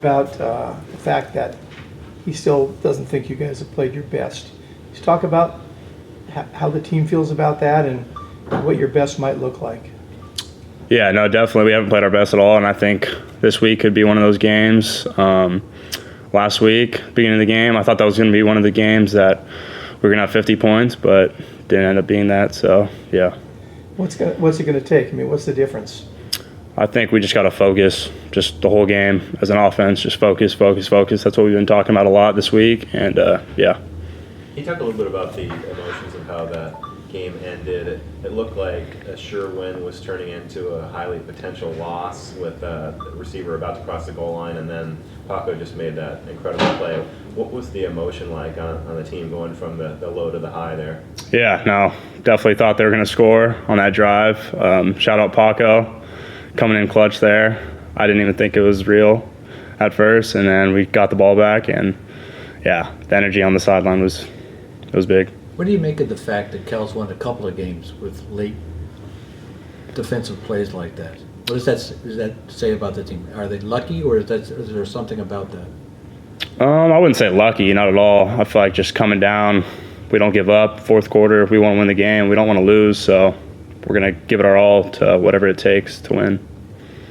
About the fact that he still doesn't think you guys have played your best. Just talk about how the team feels about that and what your best might look like. Yeah, no, definitely. We haven't played our best at all, and I think this week could be one of those games. Last week, beginning of the game, I thought that was going to be one of the games that we were going to have 50 points, but didn't end up being that, so, yeah. What's it going to take? I mean, what's the difference? I think we just got to focus just the whole game as an offense, just focus. That's what we've been talking about a lot this week, and, yeah. Can you talk a little bit about the emotions of how that game ended? It looked like a sure win was turning into a highly potential loss with the receiver about to cross the goal line, and then Paco just made that incredible play. What was the emotion like on the team going from the low to the high there? Yeah, no, definitely thought they were going to score on that drive. Shout out Paco coming in clutch there. I didn't even think it was real at first, and then we got the ball back, and yeah, the energy on the sideline was big. What do you make of the fact that Cal's won a couple of games with late defensive plays like that? What does that say about the team? Are they lucky, or is there something about that? I wouldn't say lucky, not at all. I feel like just coming down, we don't give up. Fourth quarter, we want to win the game. We don't want to lose, so we're going to give it our all to whatever it takes to win.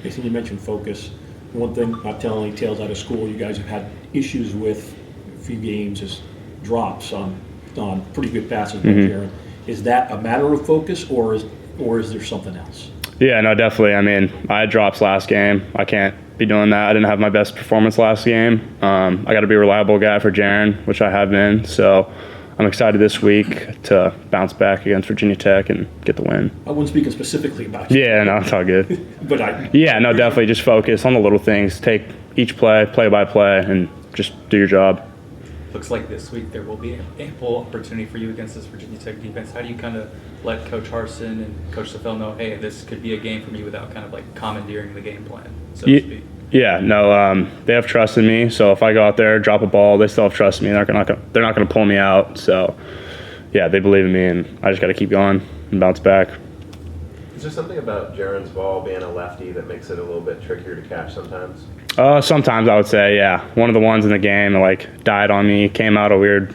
Jason, you mentioned focus. One thing, not telling any tales out of school, you guys have had issues with a few games is drops on pretty good passes by Jaron. Is that a matter of focus, or is there something else? Yeah, no, definitely. I mean, I had drops last game. I can't be doing that. I didn't have my best performance last game. I got to be a reliable guy for Jaron, which I have been. So I'm excited this week to bounce back against Virginia Tech and get the win. I wasn't speaking specifically about you. Yeah, no, it's all good. But yeah, no, definitely just focus on the little things. Take each play by play, and just do your job. Looks like this week there will be ample opportunity for you against this Virginia Tech defense. How do you kind of let Coach Harsin and Coach Safel know, hey, this could be a game for me without kind of like commandeering the game plan, so to speak? Yeah, no, they have trust in me. So if I go out there, drop a ball, they still have trust in me. They're not going to pull me out. So, yeah, they believe in me, and I just got to keep going and bounce back. Is there something about Jaron's ball being a lefty that makes it a little bit trickier to catch sometimes? Sometimes I would say, yeah. One of the ones in the game that died on me, came in at a weird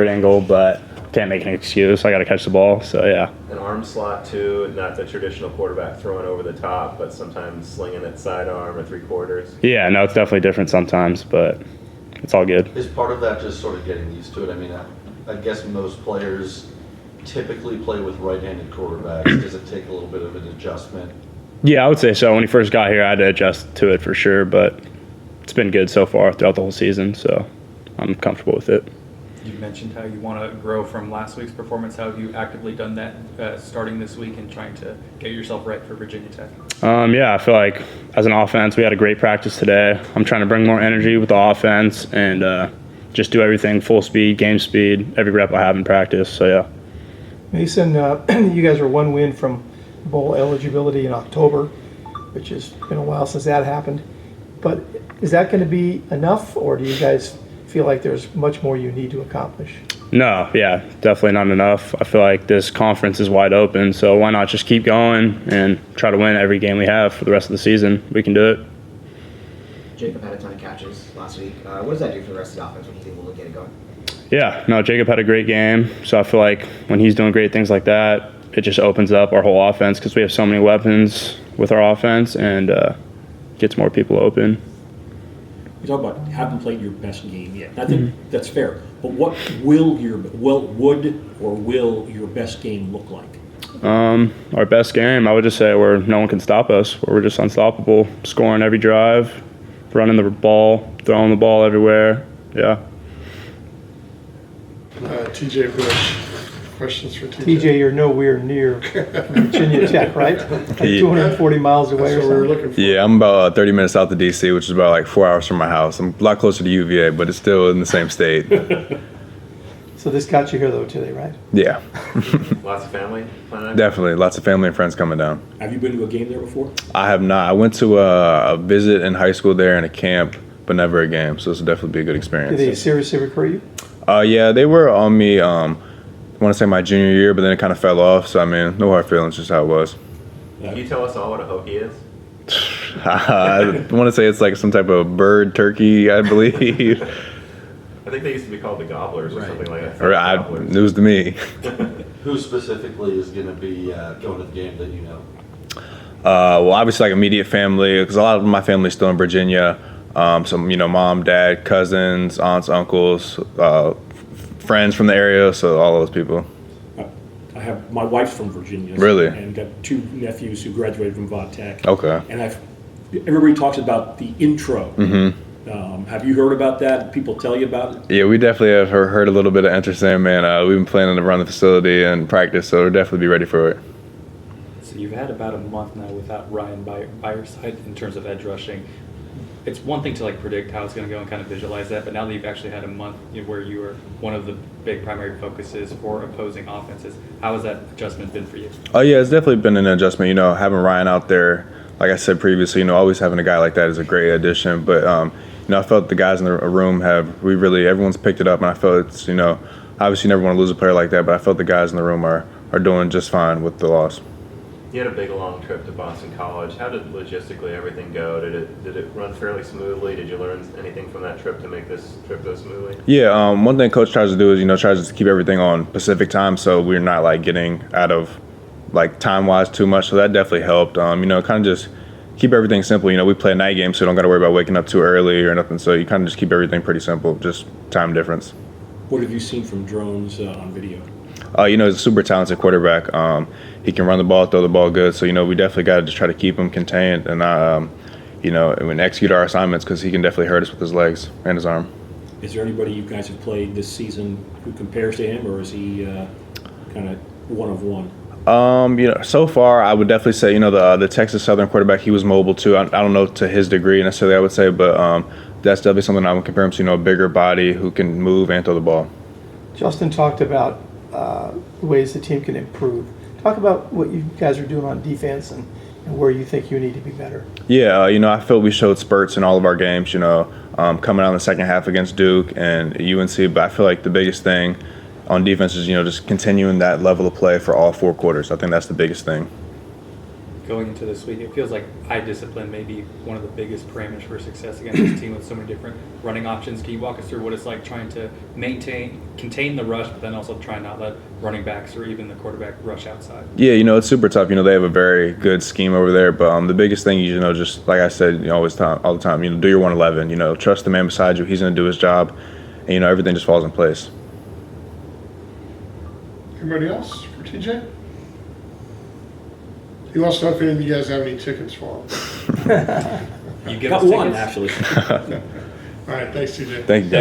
angle, but can't make an excuse. I got to catch the ball, so yeah. An arm slot too, not the traditional quarterback throwing over the top, but sometimes slinging it sidearm or 3/4. Yeah, no, it's definitely different sometimes, but it's all good. Is part of that just sort of getting used to it? I mean, I guess most players typically play with right-handed quarterbacks. Does it take a little bit of an adjustment? Yeah, I would say so. When he first got here, I had to adjust to it for sure, but it's been good so far throughout the whole season, so I'm comfortable with it. You mentioned how you want to grow from last week's performance. How have you actively done that starting this week and trying to get yourself right for Virginia Tech? Yeah, I feel like as an offense, we had a great practice today. I'm trying to bring more energy with the offense and just do everything full speed, game speed, every rep I have in practice, so yeah. Mason, you guys are one win from bowl eligibility in October, which has been a while since that happened. But is that going to be enough, or do you guys feel like there's much more you need to accomplish? No, yeah, definitely not enough. I feel like this conference is wide open, so why not just keep going and try to win every game we have for the rest of the season? We can do it. Jacob had a ton of catches last week. What does that do for the rest of the offense when he's able to get it going? Yeah, no, Jacob had a great game, so I feel like when he's doing great things like that, it just opens up our whole offense because we have so many weapons with our offense and gets more people open. You talk about haven't played your best game yet. I think that's fair. But what would your best game look like? Our best game, I would just say, where no one can stop us, where we're just unstoppable, scoring every drive, running the ball, throwing the ball everywhere. Yeah. TJ Bush. Questions for TJ? TJ, you're nowhere near Virginia Tech, right? Like 240 miles away That's or what we were something? looking for. Yeah, I'm about 30 minutes south of DC, which is about like 4 hours from my house. I'm a lot closer to UVA, but it's still in the same state. So this got you here, though, today, right? Yeah. Lots of family planning? Definitely. Lots of family and friends coming down. Have you been to a game there before? I have not. I went to a visit in high school there and a camp, but never a game. So this will definitely be a good experience. Did they seriously recruit you? Yeah, they were on me, I want to say my junior year, but then it kind of fell off. So, I mean, no hard feelings, just how it was. Can you tell us all what a Hokie is? I want to say it's like some type of bird, turkey, I believe. I think they used to be called the Gobblers or Right. something like that. Or Gobblers. news to me. Who specifically is going to be going to the game that you know? Well, obviously, like immediate family, because a lot of my family's still in Virginia. Some, mom, dad, cousins, aunts, uncles, friends from the area. So all those people. I have, my wife's from Virginia. Really? And got 2 nephews who graduated from Vaught Tech. Okay. And everybody talks about the intro. Mm-hmm. Have you heard about that? People tell you about it? Yeah, we definitely have heard a little bit of Enter Sandman. We've been planning to run the facility and practice, so we'll definitely be ready for it. So you've had about a month now without Ryan by your side in terms of edge rushing. It's one thing to like predict how it's going to go and kind of visualize that, but now that you've actually had a month where you are one of the big primary focuses for opposing offenses, how has that adjustment been for you? Oh yeah, it's definitely been an adjustment. Having Ryan out there, like I said previously, always having a guy like that is a great addition. But I felt the guys in the room everyone's picked it up, and I felt it's obviously you never want to lose a player like that, but I felt the guys in the room are doing just fine with the loss. You had a big long trip to Boston College. How did logistically everything go? Did it run fairly smoothly? Did you learn anything from that trip to make this trip go smoothly? Yeah, one thing Coach tries to do is tries to keep everything on Pacific time, so we're not like getting out of like time wise too much. So that definitely helped. Kind of just keep everything simple. We play a night game, so you don't got to worry about waking up too early or nothing. So you kind of just keep everything pretty simple, just time difference. What have you seen from Drones on video? He's a super talented quarterback. He can run the ball, throw the ball good. So, we definitely got to just try to keep him contained and, and execute our assignments because he can definitely hurt us with his legs and his arm. Is there anybody you guys have played this season who compares to him, or is he kind of one of one? So far, I would definitely say, the Texas Southern quarterback, he was mobile too. I don't know to his degree necessarily, I would say, but that's definitely something I would compare him to, a bigger body who can move and throw the ball. Justin talked about ways the team can improve. Talk about what you guys are doing on defense and where you think you need to be better. Yeah, I feel we showed spurts in all of our games, coming out in the second half against Duke and UNC, but I feel like the biggest thing on defense is, just continuing that level of play for all 4 quarters. I think that's the biggest thing. Going into this week, it feels like eye discipline may be one of the biggest parameters for success against this team with so many different running options. Can you walk us through what it's like trying to contain the rush, but then also try not let running backs or even the quarterback rush outside? Yeah, it's super tough. They have a very good scheme over there, but the biggest thing is, just like I said, all the time, do your 111. Trust the man beside you. He's going to do his job, and everything just falls in place. Anybody else for TJ? He wants to know if any of you guys have any tickets for him. You give Got us one, tickets? actually. All right, thanks, TJ. Thank you, guys.